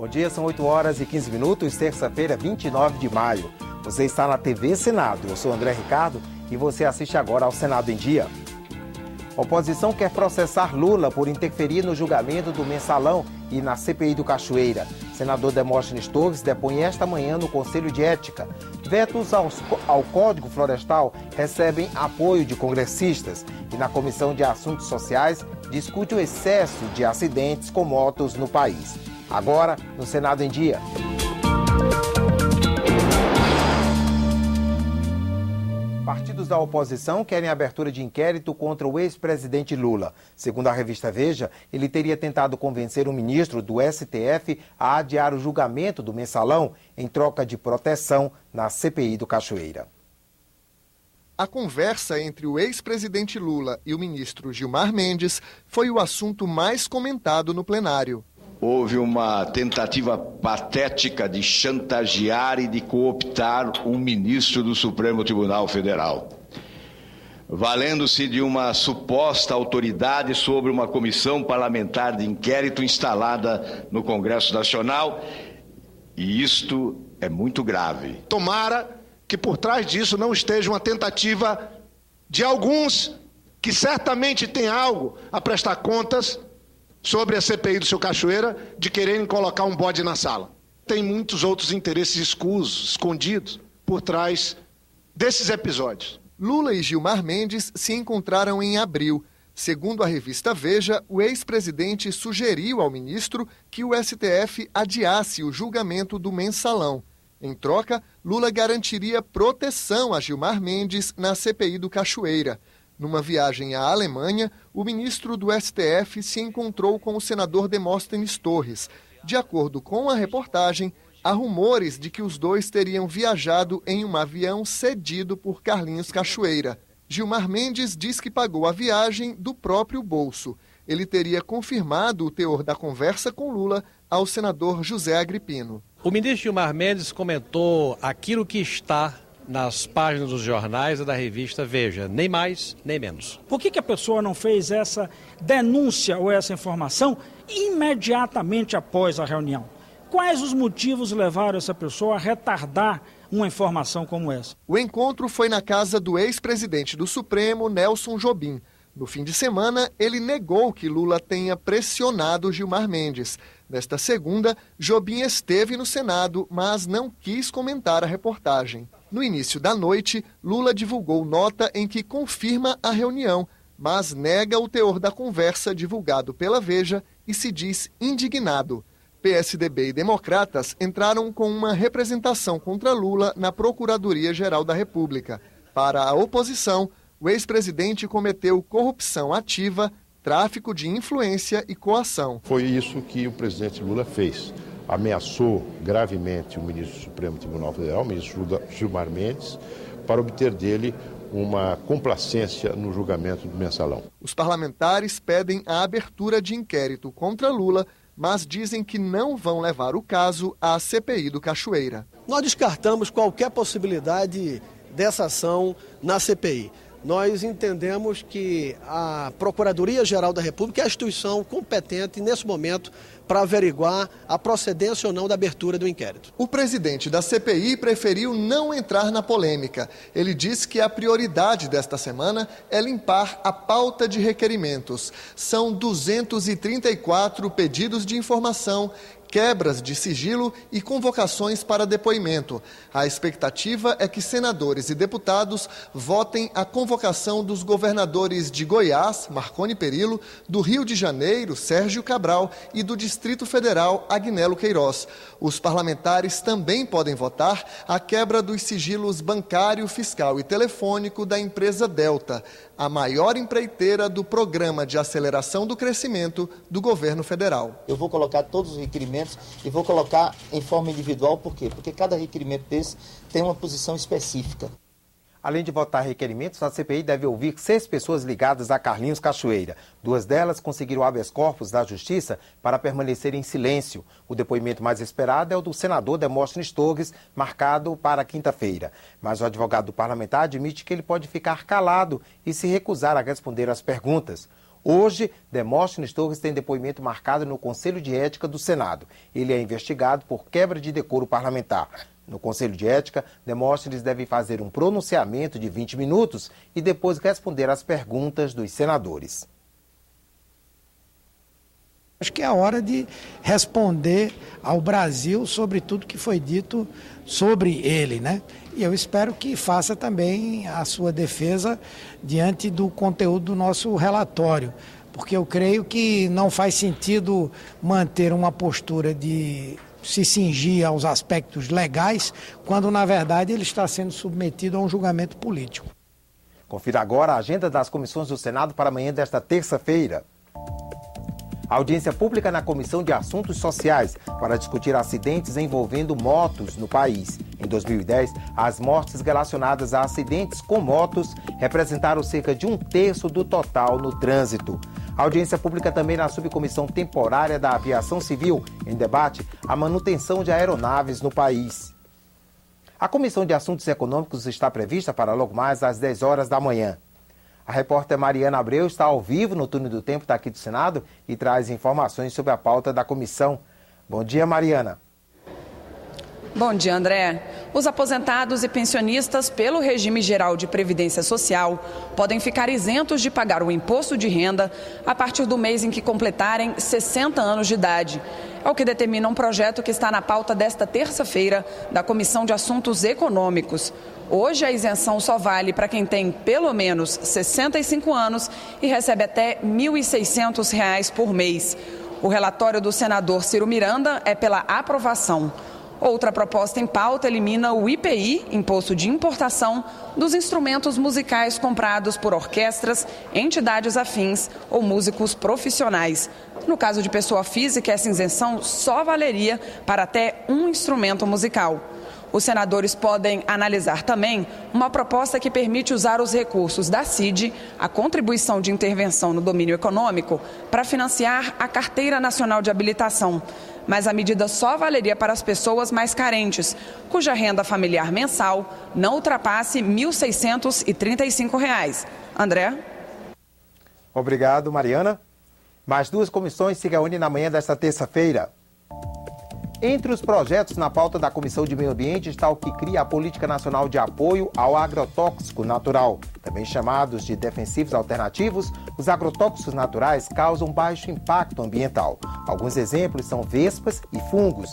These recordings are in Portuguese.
Bom dia, são 8 horas e 15 minutos, terça-feira, 29 de maio. Você está na TV Senado. Eu sou André Ricardo e você assiste agora ao Senado em Dia. A oposição quer processar Lula por interferir no julgamento do Mensalão e na CPI do Cachoeira. Senador Demóstenes Torres depõe esta manhã no Conselho de Ética. Vetos ao Código Florestal recebem apoio de congressistas. E na Comissão de Assuntos Sociais discute o excesso de acidentes com motos no país. Agora, no Senado em Dia. Partidos da oposição querem a abertura de inquérito contra o ex-presidente Lula. Segundo a revista Veja, ele teria tentado convencer o ministro do STF a adiar o julgamento do Mensalão em troca de proteção na CPI do Cachoeira. A conversa entre o ex-presidente Lula e o ministro Gilmar Mendes foi o assunto mais comentado no plenário. Houve uma tentativa patética de chantagear e de cooptar um ministro do Supremo Tribunal Federal, valendo-se de uma suposta autoridade sobre uma comissão parlamentar de inquérito instalada no Congresso Nacional, e isto é muito grave. Tomara que por trás disso não esteja uma tentativa de alguns que certamente têm algo a prestar contas sobre a CPI do seu Cachoeira, de quererem colocar um bode na sala. Tem muitos outros interesses escusos, escondidos, por trás desses episódios. Lula e Gilmar Mendes se encontraram em abril. Segundo a revista Veja, o ex-presidente sugeriu ao ministro que o STF adiasse o julgamento do Mensalão. Em troca, Lula garantiria proteção a Gilmar Mendes na CPI do Cachoeira. Numa viagem à Alemanha, o ministro do STF se encontrou com o senador Demóstenes Torres. De acordo com a reportagem, há rumores de que os dois teriam viajado em um avião cedido por Carlinhos Cachoeira. Gilmar Mendes diz que pagou a viagem do próprio bolso. Ele teria confirmado o teor da conversa com Lula ao senador José Agripino. O ministro Gilmar Mendes comentou aquilo que está nas páginas dos jornais e da revista Veja, nem mais, nem menos. Por que a pessoa não fez essa denúncia ou essa informação imediatamente após a reunião? Quais os motivos levaram essa pessoa a retardar uma informação como essa? O encontro foi na casa do ex-presidente do Supremo, Nelson Jobim. No fim de semana, ele negou que Lula tenha pressionado Gilmar Mendes. Nesta segunda, Jobim esteve no Senado, mas não quis comentar a reportagem. No início da noite, Lula divulgou nota em que confirma a reunião, mas nega o teor da conversa divulgado pela Veja e se diz indignado. PSDB e democratas entraram com uma representação contra Lula na Procuradoria-Geral da República. Para a oposição, o ex-presidente cometeu corrupção ativa, tráfico de influência e coação. Foi isso que o presidente Lula fez. Ameaçou gravemente o ministro do Supremo Tribunal Federal, o ministro Gilmar Mendes, para obter dele uma complacência no julgamento do Mensalão. Os parlamentares pedem a abertura de inquérito contra Lula, mas dizem que não vão levar o caso à CPI do Cachoeira. Nós descartamos qualquer possibilidade dessa ação na CPI. Nós entendemos que a Procuradoria-Geral da República é a instituição competente, nesse momento, para averiguar a procedência ou não da abertura do inquérito. O presidente da CPI preferiu não entrar na polêmica. Ele disse que a prioridade desta semana é limpar a pauta de requerimentos. São 234 pedidos de informação, quebras de sigilo e convocações para depoimento. A expectativa é que senadores e deputados votem a convocação dos governadores de Goiás, Marconi Perillo, do Rio de Janeiro, Sérgio Cabral, e do Distrito Federal, Agnello Queiroz. Os parlamentares também podem votar a quebra dos sigilos bancário, fiscal e telefônico da empresa Delta, a maior empreiteira do Programa de Aceleração do Crescimento do governo federal. Eu vou colocar todos os requerimentos e vou colocar em forma individual, por quê? Porque cada requerimento desse tem uma posição específica. Além de votar requerimentos, a CPI deve ouvir 6 pessoas ligadas a Carlinhos Cachoeira. 2 delas conseguiram habeas corpus da Justiça para permanecer em silêncio. O depoimento mais esperado é o do senador Demóstenes Torres, marcado para quinta-feira. Mas o advogado parlamentar admite que ele pode ficar calado e se recusar a responder às perguntas. Hoje, Demóstenes Torres tem depoimento marcado no Conselho de Ética do Senado. Ele é investigado por quebra de decoro parlamentar. No Conselho de Ética, Demóstenes deve fazer um pronunciamento de 20 minutos e depois responder às perguntas dos senadores. Acho que é a hora de responder ao Brasil sobre tudo que foi dito sobre ele, né? E eu espero que faça também a sua defesa diante do conteúdo do nosso relatório, porque eu creio que não faz sentido manter uma postura de se cingir aos aspectos legais, quando na verdade ele está sendo submetido a um julgamento político. Confira agora a agenda das comissões do Senado para amanhã desta terça-feira. Audiência pública na Comissão de Assuntos Sociais para discutir acidentes envolvendo motos no país. Em 2010, as mortes relacionadas a acidentes com motos representaram cerca de 1/3 do total no trânsito. Audiência pública também na Subcomissão Temporária da Aviação Civil, em debate a manutenção de aeronaves no país. A Comissão de Assuntos Econômicos está prevista para logo mais às 10 horas da manhã. A repórter Mariana Abreu está ao vivo no Túnel do Tempo daqui do Senado e traz informações sobre a pauta da comissão. Bom dia, Mariana. Bom dia, André. Os aposentados e pensionistas pelo regime geral de previdência social podem ficar isentos de pagar o imposto de renda a partir do mês em que completarem 60 anos de idade. É o que determina um projeto que está na pauta desta terça-feira da Comissão de Assuntos Econômicos. Hoje, a isenção só vale para quem tem pelo menos 65 anos e recebe até R$ 1.600 por mês. O relatório do senador Ciro Miranda é pela aprovação. Outra proposta em pauta elimina o IPI, Imposto de Importação, dos instrumentos musicais comprados por orquestras, entidades afins ou músicos profissionais. No caso de pessoa física, essa isenção só valeria para até um instrumento musical. Os senadores podem analisar também uma proposta que permite usar os recursos da CID, a Contribuição de Intervenção no Domínio Econômico, para financiar a Carteira Nacional de Habilitação. Mas a medida só valeria para as pessoas mais carentes, cuja renda familiar mensal não ultrapasse R$ 1.635. André? Obrigado, Mariana. Mais duas comissões se reúnem na manhã desta terça-feira. Entre os projetos na pauta da Comissão de Meio Ambiente está o que cria a Política Nacional de Apoio ao Agrotóxico Natural. Também chamados de defensivos alternativos, os agrotóxicos naturais causam baixo impacto ambiental. Alguns exemplos são vespas e fungos.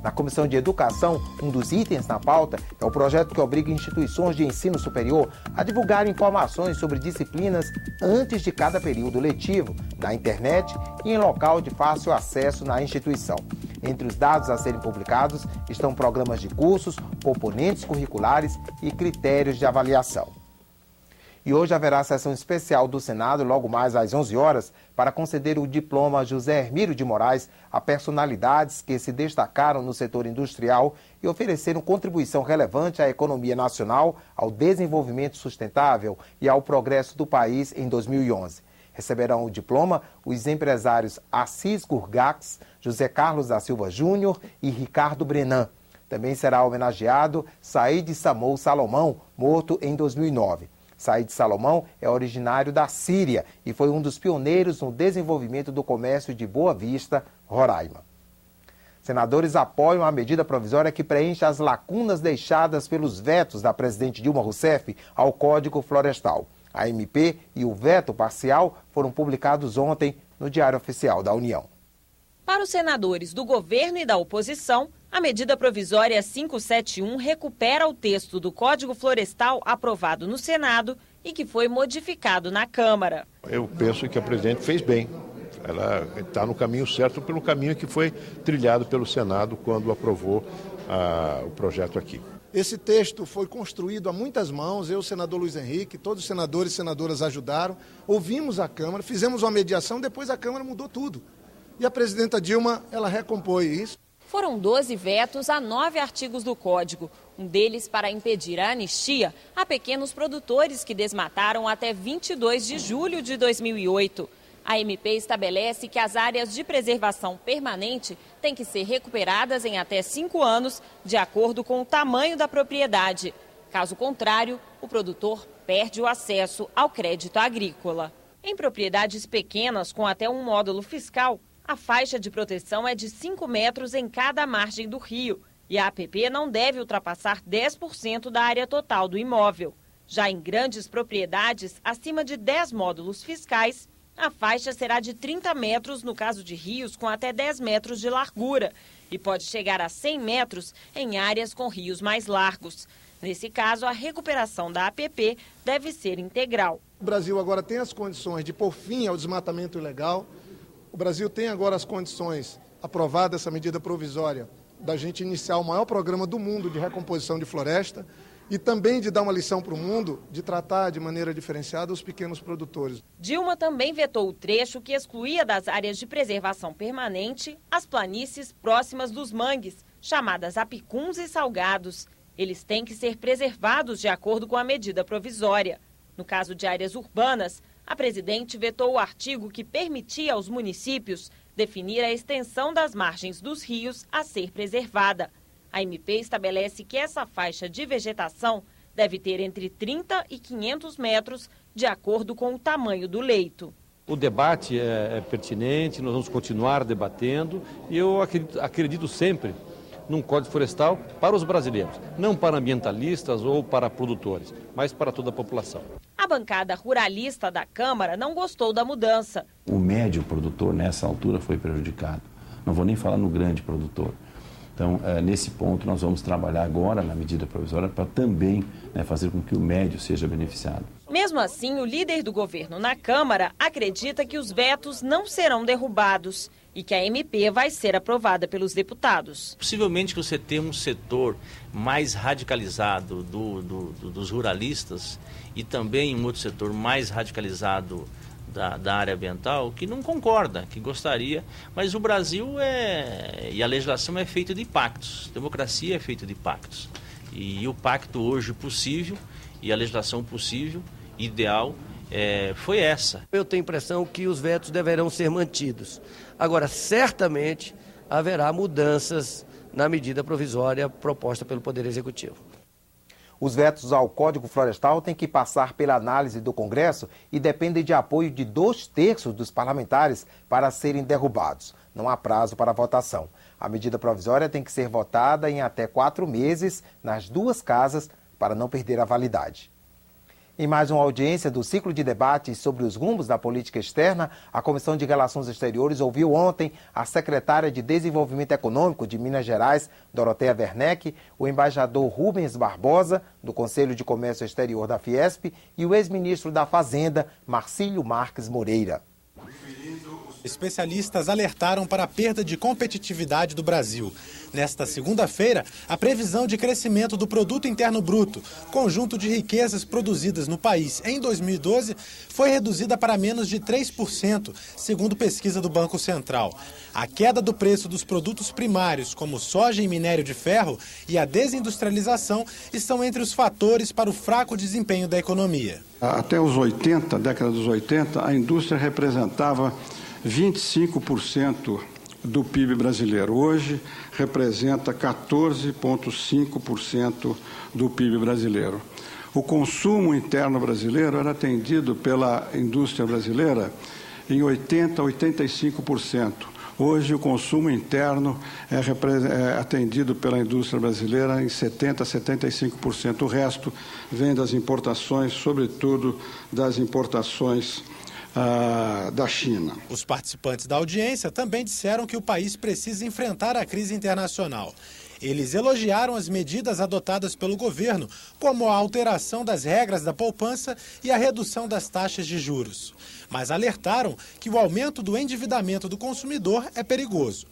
Na Comissão de Educação, um dos itens na pauta é o projeto que obriga instituições de ensino superior a divulgar informações sobre disciplinas antes de cada período letivo, na internet e em local de fácil acesso na instituição. Entre os dados a serem publicados estão programas de cursos, componentes curriculares e critérios de avaliação. E hoje haverá sessão especial do Senado, logo mais às 11 horas, para conceder o diploma José Hermílio de Moraes a personalidades que se destacaram no setor industrial e ofereceram contribuição relevante à economia nacional, ao desenvolvimento sustentável e ao progresso do país em 2011. Receberão o diploma os empresários Assis Gurgax, José Carlos da Silva Júnior e Ricardo Brenan. Também será homenageado Said Samou Salomão, morto em 2009. Said Salomão é originário da Síria e foi um dos pioneiros no desenvolvimento do comércio de Boa Vista, Roraima. Senadores apoiam a medida provisória que preenche as lacunas deixadas pelos vetos da presidente Dilma Rousseff ao Código Florestal. A MP e o veto parcial foram publicados ontem no Diário Oficial da União. Para os senadores do governo e da oposição, a medida provisória 571 recupera o texto do Código Florestal aprovado no Senado e que foi modificado na Câmara. Eu penso que a presidente fez bem. Ela está no caminho certo, pelo caminho que foi trilhado pelo Senado quando aprovou o projeto aqui. Esse texto foi construído a muitas mãos, eu, o senador Luiz Henrique, todos os senadores e senadoras ajudaram, ouvimos a Câmara, fizemos uma mediação, depois a Câmara mudou tudo. E a presidenta Dilma, ela recompõe isso. Foram 12 vetos a 9 artigos do Código, um deles para impedir a anistia a pequenos produtores que desmataram até 22 de julho de 2008. A MP estabelece que as áreas de preservação permanente têm que ser recuperadas em até 5 anos, de acordo com o tamanho da propriedade. Caso contrário, o produtor perde o acesso ao crédito agrícola. Em propriedades pequenas com até um módulo fiscal, a faixa de proteção é de 5 metros em cada margem do rio e a APP não deve ultrapassar 10% da área total do imóvel. Já em grandes propriedades, acima de 10 módulos fiscais, a faixa será de 30 metros no caso de rios com até 10 metros de largura e pode chegar a 100 metros em áreas com rios mais largos. Nesse caso, a recuperação da APP deve ser integral. O Brasil agora tem as condições de pôr fim ao desmatamento ilegal. O Brasil tem agora as condições, aprovada essa medida provisória, da gente iniciar o maior programa do mundo de recomposição de floresta e também de dar uma lição para o mundo de tratar de maneira diferenciada os pequenos produtores. Dilma também vetou o trecho que excluía das áreas de preservação permanente as planícies próximas dos mangues, chamadas apicuns e salgados. Eles têm que ser preservados de acordo com a medida provisória. No caso de áreas urbanas, a presidente vetou o artigo que permitia aos municípios definir a extensão das margens dos rios a ser preservada. A MP estabelece que essa faixa de vegetação deve ter entre 30 e 500 metros, de acordo com o tamanho do leito. O debate é pertinente, nós vamos continuar debatendo e eu acredito sempre num Código Florestal para os brasileiros, não para ambientalistas ou para produtores, mas para toda a população. A bancada ruralista da Câmara não gostou da mudança. O médio produtor, nessa altura, foi prejudicado. Não vou nem falar no grande produtor. Então, nesse ponto, nós vamos trabalhar agora na medida provisória para também fazer com que o médio seja beneficiado. Mesmo assim, o líder do governo na Câmara acredita que os vetos não serão derrubados e que a MP vai ser aprovada pelos deputados. Possivelmente você tem um setor mais radicalizado dos ruralistas e também um outro setor mais radicalizado da área ambiental que não concorda, que gostaria, mas o Brasil e a legislação é feita de pactos, democracia é feita de pactos. E o pacto hoje possível e a legislação possível, ideal, foi essa. Eu tenho a impressão que os vetos deverão ser mantidos. Agora, certamente haverá mudanças na medida provisória proposta pelo Poder Executivo. Os vetos ao Código Florestal têm que passar pela análise do Congresso e dependem de apoio de 2/3 dos parlamentares para serem derrubados. Não há prazo para votação. A medida provisória tem que ser votada em até 4 meses nas duas casas para não perder a validade. Em mais uma audiência do ciclo de debates sobre os rumos da política externa, a Comissão de Relações Exteriores ouviu ontem a secretária de Desenvolvimento Econômico de Minas Gerais, Doroteia Werneck, o embaixador Rubens Barbosa, do Conselho de Comércio Exterior da Fiesp, e o ex-ministro da Fazenda, Marcílio Marques Moreira. Especialistas alertaram para a perda de competitividade do Brasil. Nesta segunda-feira, a previsão de crescimento do Produto Interno Bruto, conjunto de riquezas produzidas no país em 2012, foi reduzida para menos de 3%, segundo pesquisa do Banco Central. A queda do preço dos produtos primários, como soja e minério de ferro, e a desindustrialização estão entre os fatores para o fraco desempenho da economia. Até os 80, década dos 80, a indústria representava 25% do PIB brasileiro. Hoje representa 14,5% do PIB brasileiro. O consumo interno brasileiro era atendido pela indústria brasileira em 80% a 85%. Hoje o consumo interno é atendido pela indústria brasileira em 70% a 75%. O resto vem das importações, sobretudo das importações da China. Os participantes da audiência também disseram que o país precisa enfrentar a crise internacional. Eles elogiaram as medidas adotadas pelo governo, como a alteração das regras da poupança e a redução das taxas de juros. Mas alertaram que o aumento do endividamento do consumidor é perigoso.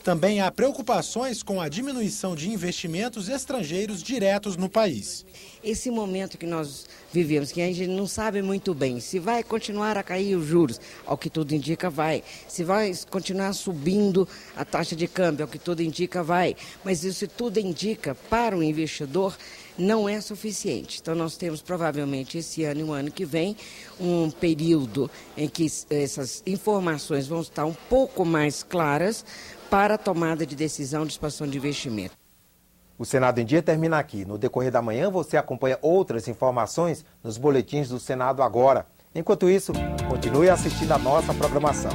Também há preocupações com a diminuição de investimentos estrangeiros diretos no país. Esse momento que nós vivemos, que a gente não sabe muito bem se vai continuar a cair os juros, ao que tudo indica vai. Se vai continuar subindo a taxa de câmbio, ao que tudo indica vai. Mas isso tudo indica para o investidor não é suficiente. Então nós temos provavelmente esse ano e o ano que vem um período em que essas informações vão estar um pouco mais claras para a tomada de decisão de expansão de investimento. O Senado em Dia termina aqui. No decorrer da manhã você acompanha outras informações nos boletins do Senado Agora. Enquanto isso, continue assistindo a nossa programação.